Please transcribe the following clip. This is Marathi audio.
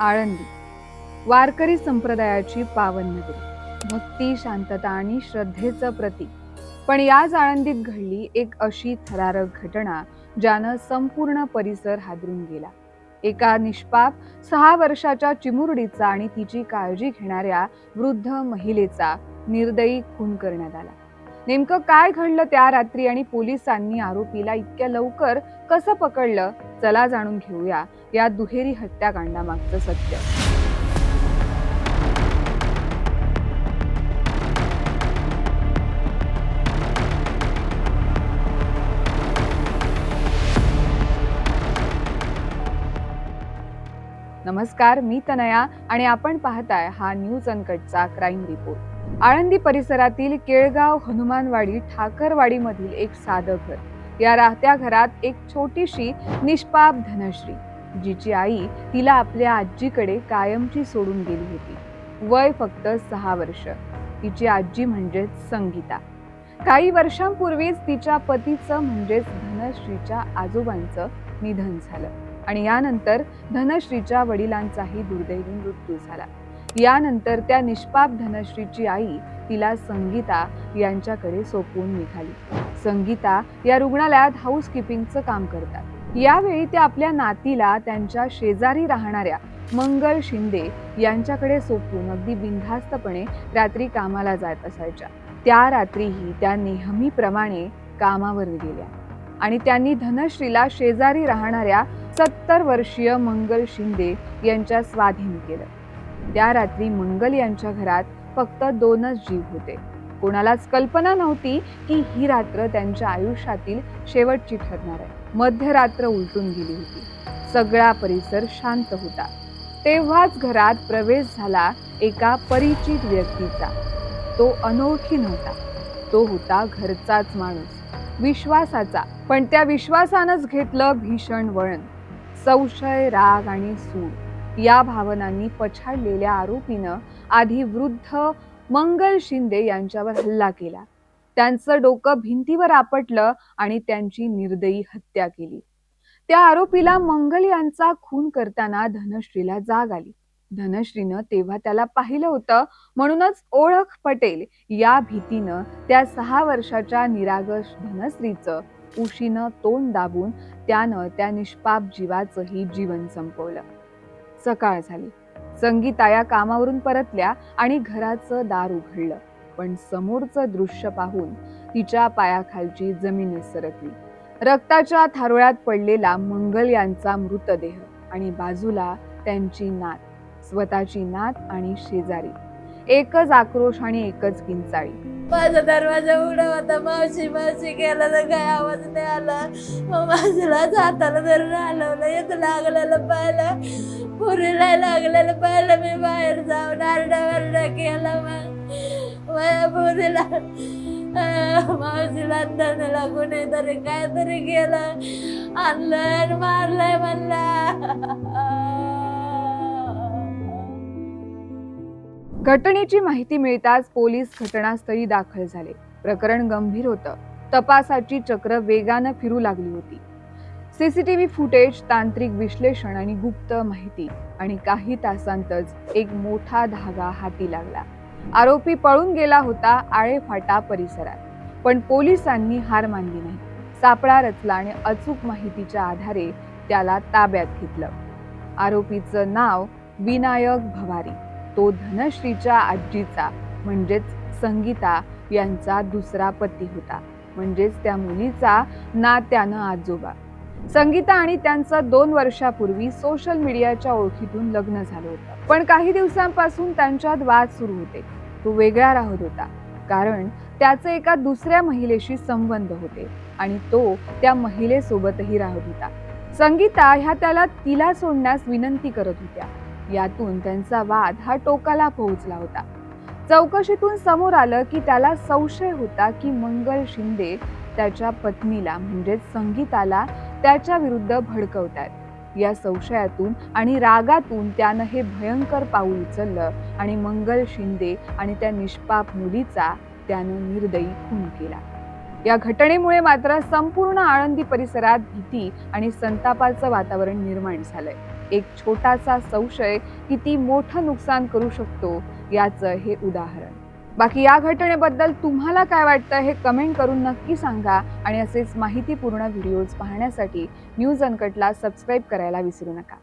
आळंदी वारकरी संप्रदायाची पावन नगरी, भक्ती, शांतता आणि श्रद्धेचं प्रतीक. पण याच आळंदीत घडली एक अशी थरारक घटना ज्यानं संपूर्ण परिसर हादरून गेला. एका निष्पाप 6 वर्षाच्या चिमुरडीचा आणि तिची काळजी घेणाऱ्या वृद्ध महिलेचा निर्दयी खून करण्यात आला. नेमकं काय घडलं त्या रात्री आणि पोलिसांनी आरोपीला इतक्या लवकर कसं पकडलं? चला जाणून घेऊया या दुहेरी हत्याकांडामागचं सत्य. नमस्कार, मी तनया आणि आपण पाहताय हा न्यूज अनकटचा क्राईम रिपोर्ट. आळंदी परिसरातील केळगाव हनुमानवाडी ठाकरवाडीमधील एक साधं घर. या राहत्या घरात एक छोटीशी निष्पाप धनश्री, जिची आई तिला आपल्या आजीकडे कायमची सोडून गेली होती. वय फक्त 6 वर्ष. तिची आजी म्हणजेच संगीता. काही वर्षांपूर्वीच तिच्या पतीचं म्हणजेच धनश्रीच्या आजोबांचं निधन झालं आणि यानंतर धनश्रीच्या वडिलांचाही दुर्दैवी मृत्यू झाला. यानंतर त्या निष्पाप धनश्रीची आई तिला संगीता यांच्याकडे सोपवून निघाली. संगीता या रुग्णालयात हाऊसकीपिंगचं काम करतात. यावेळी त्या आपल्या नातीला त्यांच्या शेजारी राहणाऱ्या मंगल शिंदे यांच्याकडे सोपवून अगदी बिनधास्तपणे रात्री कामाला जात असायच्या. त्या रात्रीही त्या नेहमीप्रमाणे कामावर गेल्या आणि त्यांनी धनश्रीला शेजारी राहणाऱ्या 70 वर्षीय मंगल शिंदे यांच्या स्वाधीन केलं. त्या रात्री मंगल यांच्या घरात फक्त 2च जीव होते. कोणालाच कल्पना नव्हती की ही रात्र त्यांच्या आयुष्यातील शेवटची ठरणार आहे. मध्यरात्र उलटून गेली होती. सगळा परिसर शांत होता. तेव्हाच घरात प्रवेश झाला एका परिचित व्यक्तीचा. तो अनोळखी नव्हता, तो होता घरचाच माणूस, विश्वासाचा. पण त्या विश्वासानंच घेतलं भीषण वळण. संशय, राग आणि सूड या भावनांनी पछाडलेल्या आरोपीनं आधी वृद्ध मंगल शिंदे यांच्यावर हल्ला केला. त्यांचं डोकं भिंतीवर आपटलं आणि त्यांची निर्दयी हत्या केली. त्या आरोपीला मंगल यांचा खून करताना धनश्रीला जाग आली. धनश्रीनं तेव्हा त्याला पाहिलं होतं, म्हणूनच ओळख पटेल या भीतीनं त्या 6 वर्षाच्या निरागस धनश्रीचं उशीनं तोंड दाबून त्यानं त्या निष्पाप जीवाचंही जीवन संपवलं. सकाळ झाली. संगीता या कामावरून परतल्या आणि घराचं दार उघडलं. पण समोरचं दृश्य पाहून तिच्या पायाखालची जमीनच सरकली. रक्ताच्या थारोळ्यात पडलेला मंगल यांचा मृतदेह आणि बाजूला त्यांची नात, स्वतःची नात आणि शेजारी. एकच आक्रोश आणि एकच किंचाळी. माझा दरवाजा उघडा होता. मावशी मावशी केला तर काय आवाज नाही आला. मग माझ्याला हाताला धरून हलवलं. येत लागलेलं पाहिलं, पुरीला लागलेलं पाहिलं. मी बाहेर जाऊन आरडाओरडा केला. मग माझ्या पुरीला मावशीला धनला कुणीतरी काहीतरी केलं, आणलं आणि मारलंय म्हणला. घटनेची माहिती मिळताच पोलीस घटनास्थळी दाखल झाले. प्रकरण गंभीर होतं. तपासाची चक्र वेगानं फिरू लागली होती. सीसीटीव्ही फुटेज, तांत्रिक विश्लेषण आणि गुप्त माहिती आणि काही तासांतच एक मोठा धागा हाती लागला. आरोपी पळून गेला होता आळेफाटा परिसरात. पण पोलिसांनी हार मानली नाही. सापळा रचला आणि अचूक माहितीच्या आधारे त्याला ताब्यात घेतलं. आरोपीचं नाव विनायक भवारी. तो धनश्रीच्या आजीचा म्हणजेच संगीता यांचा दुसरा पती होता, म्हणजेच त्या मुलीचा नात्यानं आजोबा. संगीता आणि त्यांचं 2 वर्षापूर्वी सोशल मीडियाच्या ओळखीतून लग्न झालं होतं. पण काही दिवसांपासून त्यांच्यात वाद सुरू होते. तो वेगळा राहत होता कारण त्याचे एका दुसऱ्या महिलेशी संबंध होते आणि तो त्या महिलेसोबतही राहत होता. संगीता ह्या त्याला तिला सोडण्यास विनंती करत होत्या. यातून त्यांचा वाद हा टोकाला पोहोचला होता. चौकशीतून समोर आलं की त्याला संशय होता की मंगल शिंदे त्याच्या पत्नीला म्हणजेच संगीताला त्याच्या विरुद्ध भडकवतात. या संशयातून आणि रागातून त्यानं हे भयंकर पाऊल उचललं आणि मंगल शिंदे आणि त्या निष्पाप मुलीचा त्यानं निर्दयी खून केला. या घटनेमुळे मात्र संपूर्ण आळंदी परिसरात भीती आणि संतापाचं वातावरण निर्माण झालंय. एक छोटासा संशय किती मोठं न्युकसान करू शकतो याचं हे उदाहरण. बाकी या घटनेबद्दल तुम्हाला काय वाटतं हे कमेंट करून नक्की सांगा आणि असेच माहितीपूर्ण व्हिडिओज पाहण्यासाठी न्यूज अनकटला सबस्क्राईब करायला विसरू नका.